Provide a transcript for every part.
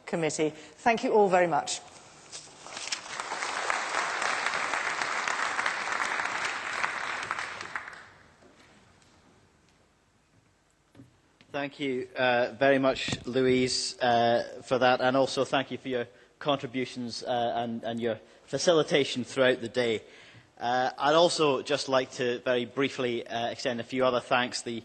Committee. Thank you all very much. Thank you very much, Louise, for that, and also thank you for your contributions and your facilitation throughout the day. I'd also just like to very briefly extend a few other thanks. The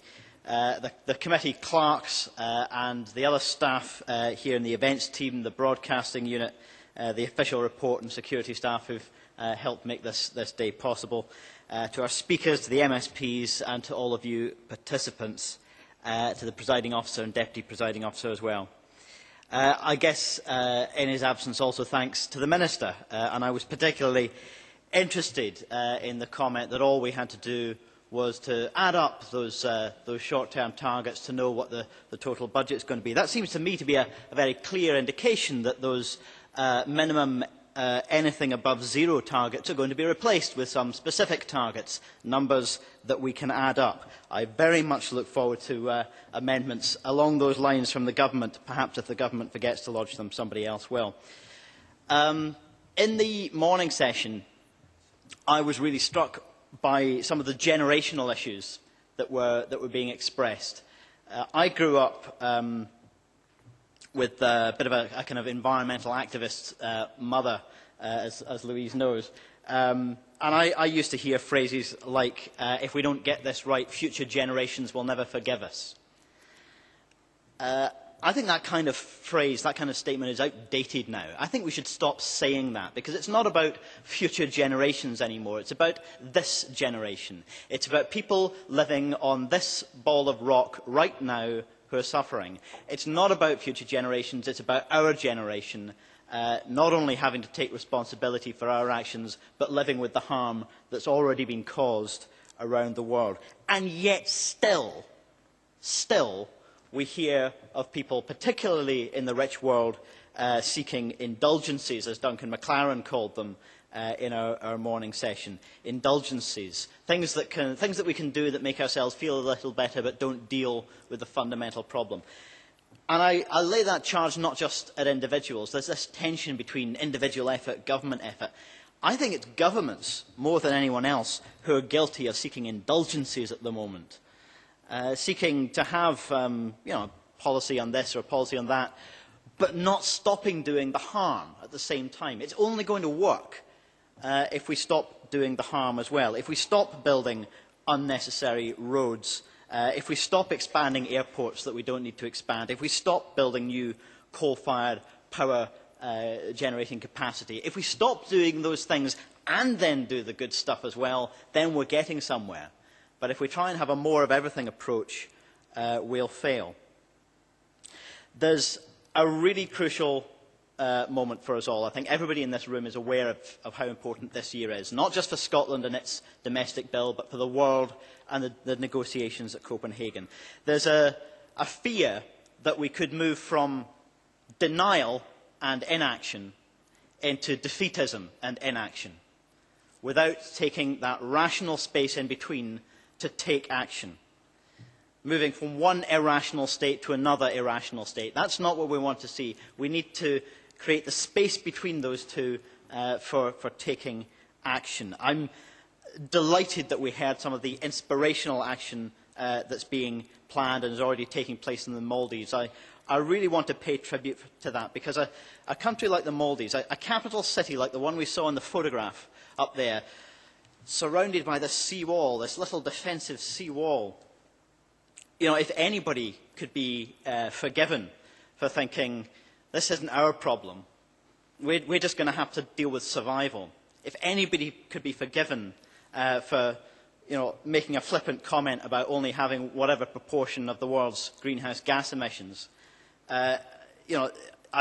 committee clerks and the other staff here in the events team, the broadcasting unit, the official report and security staff who've helped make this day possible, to our speakers, to the MSPs and to all of you participants, to the presiding officer and deputy presiding officer as well. I guess in his absence also thanks to the Minister, and I was particularly interested in the comment that all we had to do was to add up those short-term targets to know what the total budget is going to be. That seems to me to be a very clear indication that those minimum anything above zero targets are going to be replaced with some specific targets, numbers that we can add up. I very much look forward to amendments along those lines from the government. Perhaps if the government forgets to lodge them, somebody else will. In the morning session, I was really struck by some of the generational issues that were being expressed. I grew up with a bit of a kind of environmental activist mother, as Louise knows. And I used to hear phrases like, if we don't get this right, future generations will never forgive us. I think that kind of phrase, that kind of statement is outdated now. I think we should stop saying that, because it's not about future generations anymore. It's about this generation. It's about people living on this ball of rock right now who are suffering. It's not about future generations, it's about our generation, not only having to take responsibility for our actions, but living with the harm that's already been caused around the world. And yet still, we hear of people, particularly in the rich world, seeking indulgences, as Duncan MacLaren called them in our morning session. Indulgences, things that we can do that make ourselves feel a little better but don't deal with the fundamental problem. And I lay that charge not just at individuals. There's this tension between individual effort, government effort. I think it's governments, more than anyone else, who are guilty of seeking indulgences at the moment. Seeking to have policy on this or policy on that, but not stopping doing the harm at the same time. It's only going to work if we stop doing the harm as well. If we stop building unnecessary roads, if we stop expanding airports that we don't need to expand, if we stop building new coal-fired power generating capacity, if we stop doing those things and then do the good stuff as well, then we're getting somewhere. But if we try and have a more of everything approach, we'll fail. There's a really crucial moment for us all. I think everybody in this room is aware of how important this year is, not just for Scotland and its domestic bill, but for the world and the negotiations at Copenhagen. There's a fear that we could move from denial and inaction into defeatism and inaction, without taking that rational space in between to take action. Moving from one irrational state to another irrational state. That's not what we want to see. We need to create the space between those two for taking action. I'm delighted that we heard some of the inspirational action that's being planned and is already taking place in the Maldives. I really want to pay tribute to that, because a country like the Maldives, a capital city like the one we saw in the photograph up there, surrounded by this seawall, this little defensive seawall. You know, if anybody could be forgiven for thinking, this isn't our problem, we're just going to have to deal with survival. If anybody could be forgiven for making a flippant comment about only having whatever proportion of the world's greenhouse gas emissions, I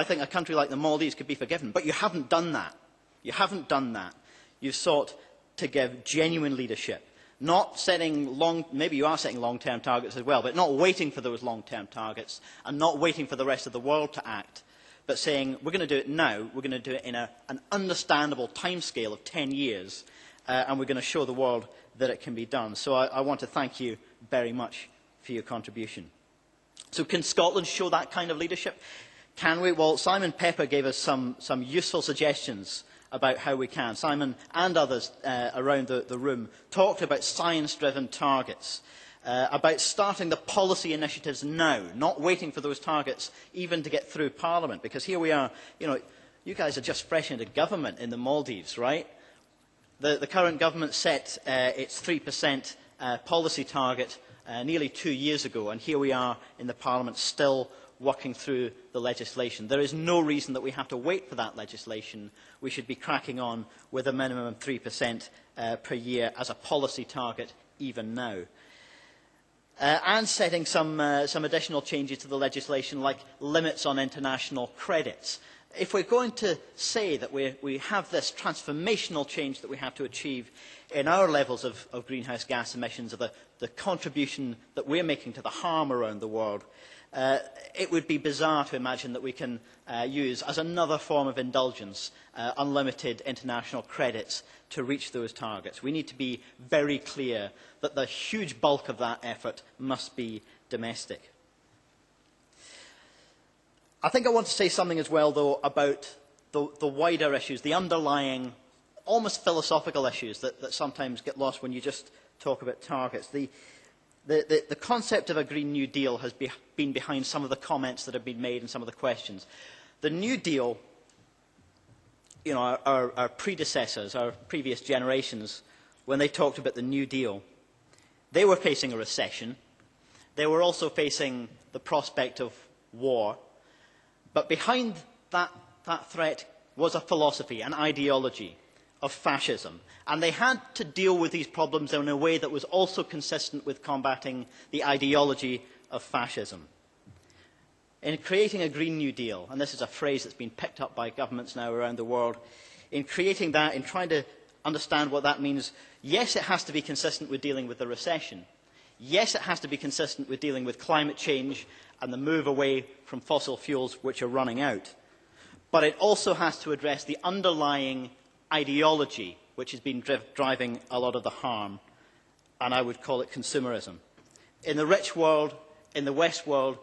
think a country like the Maldives could be forgiven. But you haven't done that. You haven't done that. You've sought to give genuine leadership. Not setting maybe you are setting long-term targets as well, but not waiting for those long-term targets and not waiting for the rest of the world to act, but saying, we're going to do it now, we're going to do it in an understandable timescale of 10 years, and we're going to show the world that it can be done. So I want to thank you very much for your contribution. So can Scotland show that kind of leadership? Can we? Well, Simon Pepper gave us some useful suggestions about how we can. Simon and others around the room talked about science-driven targets, about starting the policy initiatives now, not waiting for those targets even to get through Parliament. Because here we are, you guys are just fresh into government in the Maldives, right? The current government set its 3% policy target nearly 2 years ago, and here we are in the Parliament still working through the legislation. There is no reason that we have to wait for that legislation. We should be cracking on with a minimum of 3% per year as a policy target even now. And setting some additional changes to the legislation, like limits on international credits. If we're going to say that we have this transformational change that we have to achieve in our levels of greenhouse gas emissions, of the contribution that we're making to the harm around the world, it would be bizarre to imagine that we can use as another form of indulgence unlimited international credits to reach those targets. We need to be very clear that the huge bulk of that effort must be domestic. I think I want to say something as well, though, about the wider issues, the underlying, almost philosophical issues that sometimes get lost when you just talk about targets. The concept of a Green New Deal has been behind some of the comments that have been made and some of the questions. The New Deal, our predecessors, our previous generations, when they talked about the New Deal, they were facing a recession. They were also facing the prospect of war. But behind that threat was a philosophy, an ideology of fascism. And they had to deal with these problems in a way that was also consistent with combating the ideology of fascism. In creating a Green New Deal, and this is a phrase that's been picked up by governments now around the world, in creating that, in trying to understand what that means, yes, it has to be consistent with dealing with the recession. Yes, it has to be consistent with dealing with climate change and the move away from fossil fuels which are running out. But it also has to address the underlying ideology which has been driving a lot of the harm, and I would call it consumerism. In the rich world, in the West world,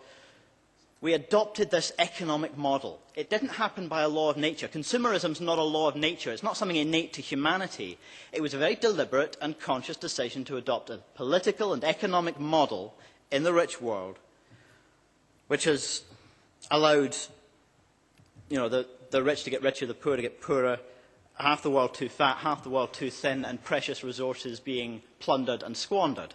we adopted this economic model. It didn't happen by a law of nature. Consumerism is not a law of nature. It's not something innate to humanity. It was a very deliberate and conscious decision to adopt a political and economic model in the rich world which has allowed the rich to get richer, the poor to get poorer, half the world too fat, half the world too thin, and precious resources being plundered and squandered.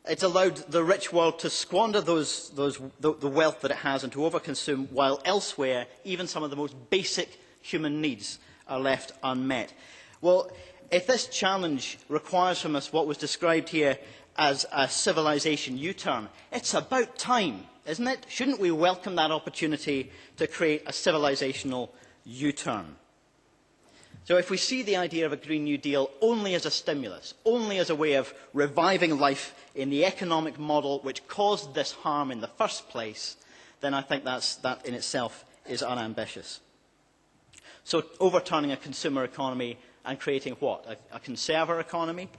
It's allowed the rich world to squander the wealth that it has and to overconsume, while elsewhere, even some of the most basic human needs are left unmet. Well, if this challenge requires from us what was described here as a civilization U-turn, it's about time, isn't it? Shouldn't we welcome that opportunity to create a civilizational U-turn? So if we see the idea of a Green New Deal only as a stimulus, only as a way of reviving life in the economic model which caused this harm in the first place, then I think that in itself is unambitious. So overturning a consumer economy and creating what? A conserver economy?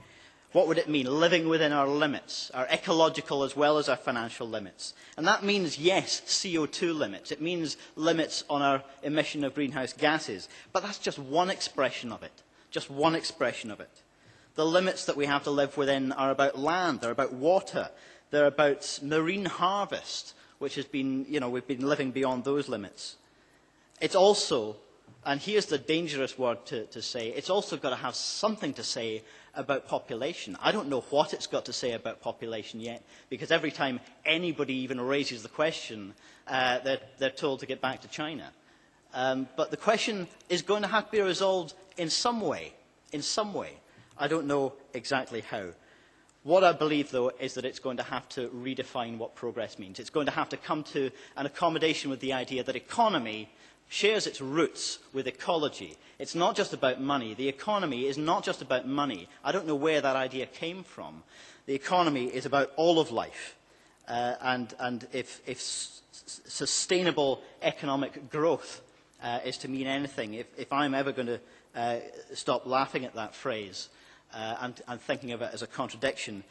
What would it mean? Living within our limits, our ecological as well as our financial limits. And that means, yes, CO2 limits. It means limits on our emission of greenhouse gases. But that's just one expression of it. Just one expression of it. The limits that we have to live within are about land, they're about water, they're about marine harvest, which has been, we've been living beyond those limits. It's also, and here's the dangerous word to say, it's also got to have something to say about population. I don't know what it's got to say about population yet, because every time anybody even raises the question, they're told to get back to China. But the question is going to have to be resolved in some way. In some way. I don't know exactly how. What I believe, though, is that it's going to have to redefine what progress means. It's going to have to come to an accommodation with the idea that economy shares its roots with ecology. It's not just about money. The economy is not just about money. I don't know where that idea came from. The economy is about all of life. And if sustainable economic growth is to mean anything, if I'm ever going to stop laughing at that phrase and thinking of it as a contradiction,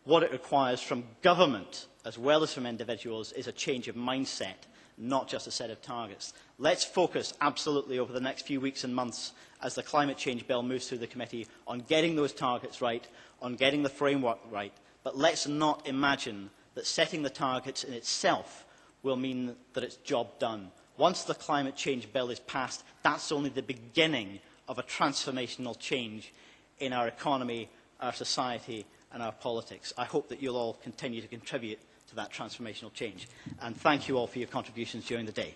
what it requires from government as well as from individuals is a change of mindset. not just a set of targets. Let's focus absolutely over the next few weeks and months as the climate change bill moves through the committee on getting those targets right, on getting the framework right. But let's not imagine that setting the targets in itself will mean that it's job done. Once the climate change bill is passed, that's only the beginning of a transformational change in our economy, our society and our politics. I hope that you'll all continue to contribute to that transformational change. And thank you all for your contributions during the day.